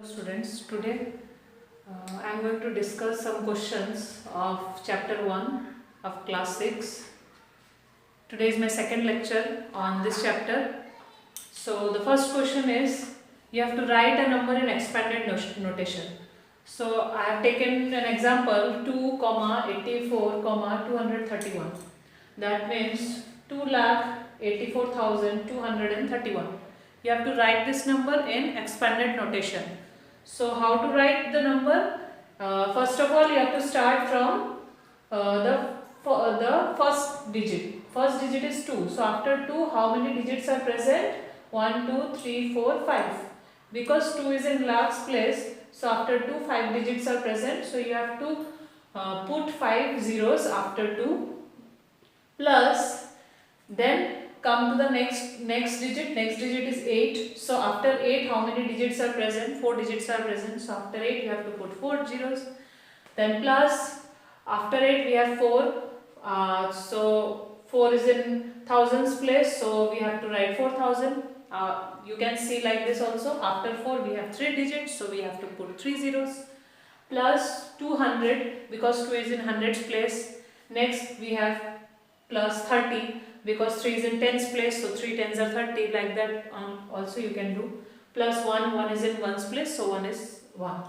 Students, today I am going to discuss some questions of chapter 1 of class 6. Today is my second lecture on this chapter. So the first question is, you have to write a number in expanded notation. So I have taken an example 2, 84, 231. That means 2,84,231. You have to write this number in expanded notation. So how to write the number? First of all, you have to start from the first digit. First digit is 2. So after 2, how many digits are present? 1, 2, 3, 4, 5. Because 2 is in last place, so after 2, 5 digits are present. So you have to put 5 zeros after 2 plus, then come to the next digit. Next digit is 8. So after 8, how many digits are present? 4 digits are present. So after 8, you have to put 4 zeros. Then plus, after 8 we have 4. So 4 is in thousands place. So we have to write 4,000. You can see like this also. After 4 we have 3 digits. So we have to put 3 zeros. Plus 200 because 2 is in hundreds place. Next we have plus 30 because 3 is in tens place, so 3 tens are 30, like that also you can do. Plus 1 is in ones place, so 1 is 1.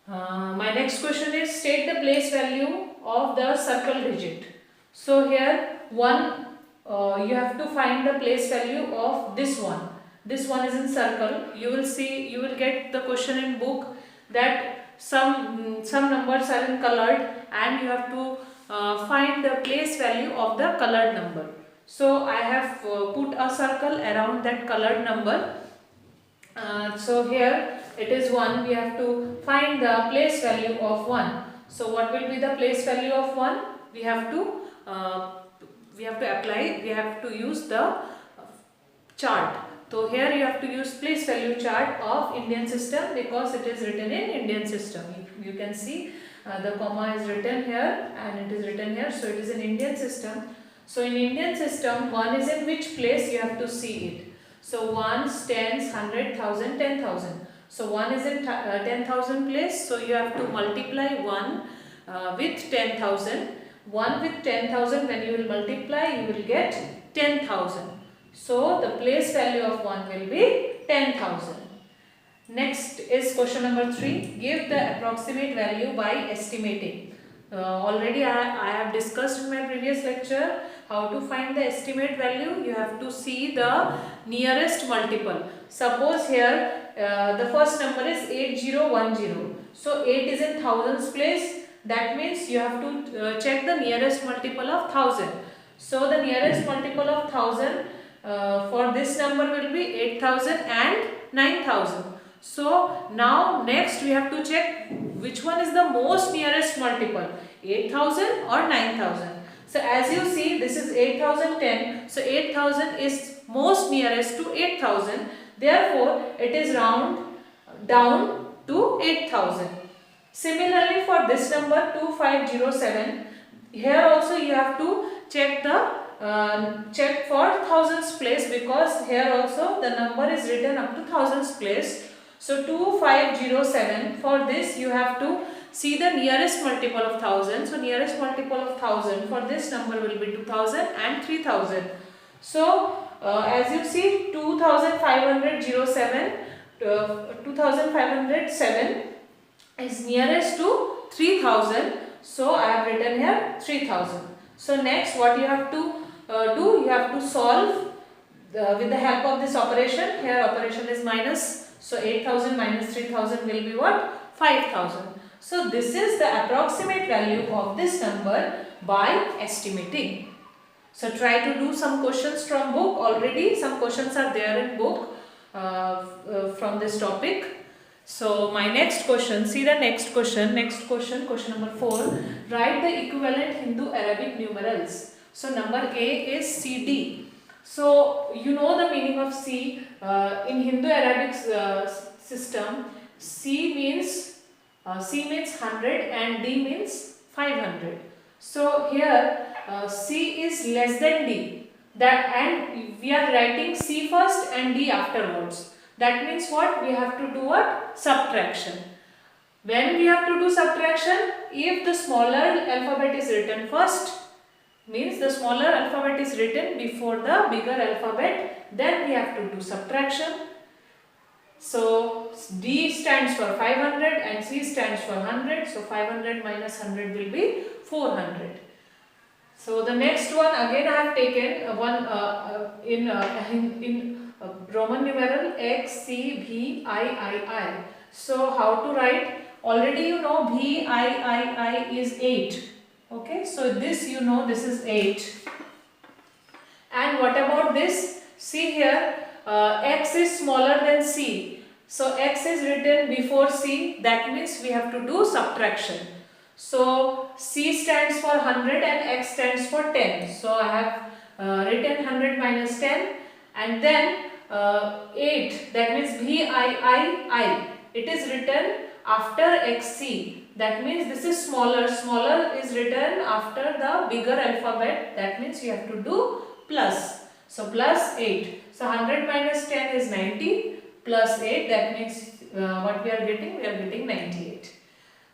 My next question is, state the place value of the circle digit. So here 1, you have to find the place value of this one. This one is in circle. You will get the question in book that some numbers are in colored and you have to find the place value of the colored number. So I have put a circle around that colored number. So here it is 1. We have to find the place value of 1. So what will be the place value of 1? We have to use the chart. So here you have to use place value chart of Indian system because it is written in Indian system. You can see the comma is written here and it is written here, so it is in Indian system. So in Indian system, 1 is in which place? You have to see it. So 1s, 10s, 100, 1000, 10,000. So 1 is in 10,000 place, so you have to multiply 1 with 10,000. 1 with 10,000, when you will multiply, you will get 10,000. So the place value of 1 will be 10,000. Next is question number 3. Give the approximate value by estimating. Already I have discussed in my previous lecture how to find the estimate value. You have to see the nearest multiple. Suppose here the first number is 8010. So 8 is in thousands place. That means you have to check the nearest multiple of 1000. So the nearest multiple of 1000 for this number will be 8000 and 9000. So now next we have to check which one is the most nearest multiple, 8000 or 9000. So as you see, this is 8010. So 8000 is most nearest to 8000. Therefore, it is round down to 8000. Similarly, for this number 2507, here also you have to check for thousands place because here also the number is written up to thousands place. So 2507, for this you have to see the nearest multiple of 1000. So nearest multiple of 1000 for this number will be 2000 and 3000. So as you see, 2507 is nearest to 3000. So I have written here 3000. So next what you have to do, you have to solve with the help of this operation. Here operation is minus. So 8000 minus 3000 will be what? 5000. So this is the approximate value of this number by estimating. So try to do some questions from book. Already some questions are there in book from this topic. So my next question, see the next question. Question number 4. Write the equivalent Hindu-Arabic numerals. So number A is CD. So you know the meaning of C. In Hindu-Arabic system, C means 100 and D means 500. So here C is less than D. And we are writing C first and D afterwards. That means what? We have to do what? Subtraction. When we have to do subtraction, if the smaller alphabet is written first, means the smaller alphabet is written before the bigger alphabet, then we have to do subtraction. So D stands for 500 and C stands for 100. So 500 minus 100 will be 400. So the next one again I have taken one in Roman numeral X, C, V, I. So how to write? Already you know I is 8. Okay, so this you know, this is 8. And what about this? See here, X is smaller than C. So X is written before C. That means we have to do subtraction. So C stands for 100 and X stands for 10. So I have written 100 minus 10 and then 8. That means VII. It is written after XC. That means this is smaller. Smaller is written after the bigger alphabet. That means you have to do plus. So plus 8. So 100 minus 10 is 90 plus 8. That means what we are getting? We are getting 98.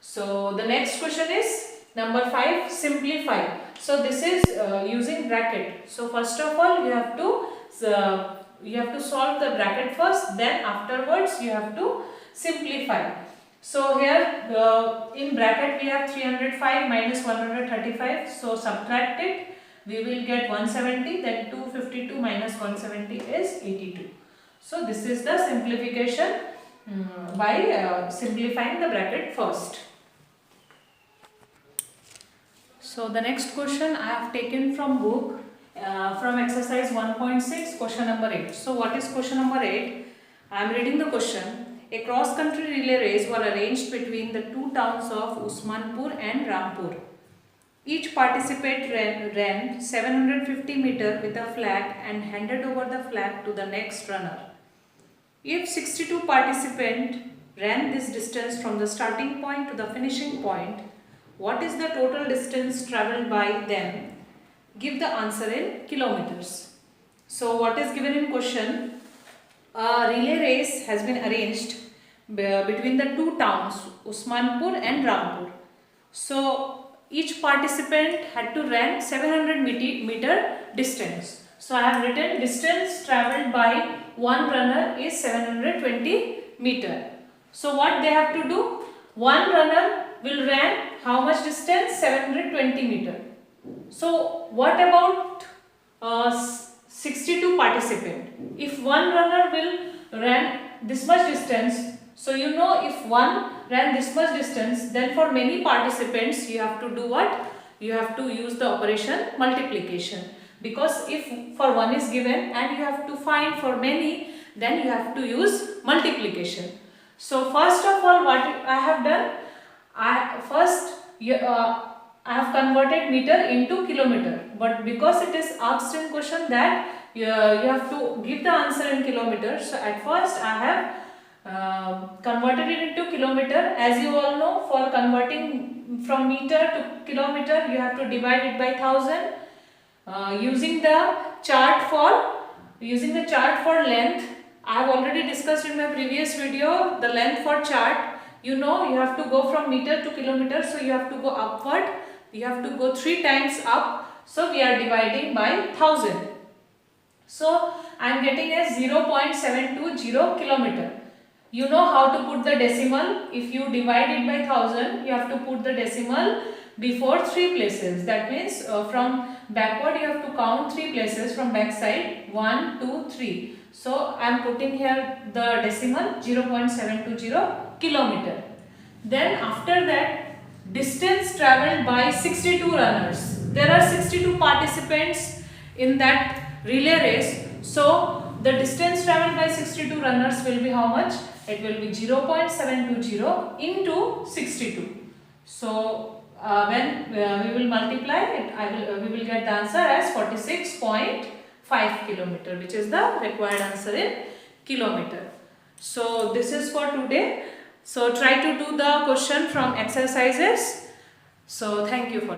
So the next question is number 5. Simplify. So this is using bracket. So first of all you have to solve the bracket first. Then afterwards you have to simplify. So here in bracket we have 305 minus 135. So subtract it. We will get 170. Then 252 minus 170 is 82. So this is the simplification by simplifying the bracket first. So the next question I have taken from book from exercise 1.6, question number 8. So what is question number 8? I am reading the question. A cross-country relay race were arranged between the two towns of Usmanpur and Rampur. Each participant ran 750 meters with a flag and handed over the flag to the next runner. If 62 participants ran this distance from the starting point to the finishing point, what is the total distance travelled by them? Give the answer in kilometers. So what is given in question? A relay race has been arranged between the two towns, Usmanpur and Rampur. So each participant had to run 700 meter distance. So I have written distance travelled by one runner is 720 meter. So what they have to do? One runner will run how much distance? 720 meter. So what about 62 participants? If one runner will run this much distance, so you know if one ran this much distance, then for many participants you have to do what? You have to use the operation multiplication. Because if for one is given and you have to find for many, then you have to use multiplication. So first of all what I have done? I have converted meter into kilometer, but because it is asked in question that you have to give the answer in kilometers, so at first I have converted it into kilometer. As you all know, for converting from meter to kilometer you have to divide it by 1000. Using the chart for length, I have already discussed in my previous video the length for chart. You know, you have to go from meter to kilometer, so you have to go upward. You have to go 3 times up. So we are dividing by 1000. So I am getting as 0.720 kilometer. You know how to put the decimal. If you divide it by 1000, you have to put the decimal before 3 places. That means from backward you have to count 3 places from back side. 1, 2, 3. So I am putting here the decimal 0.720 kilometer. Then after that, distance travelled by 62 runners. There are 62 participants in that relay race. So the distance travelled by 62 runners will be how much? It will be 0.720 into 62. So when we will multiply it, we will get the answer as 46.5 kilometer, which is the required answer in kilometer. So this is for today. So try to do the question from exercises. So thank you for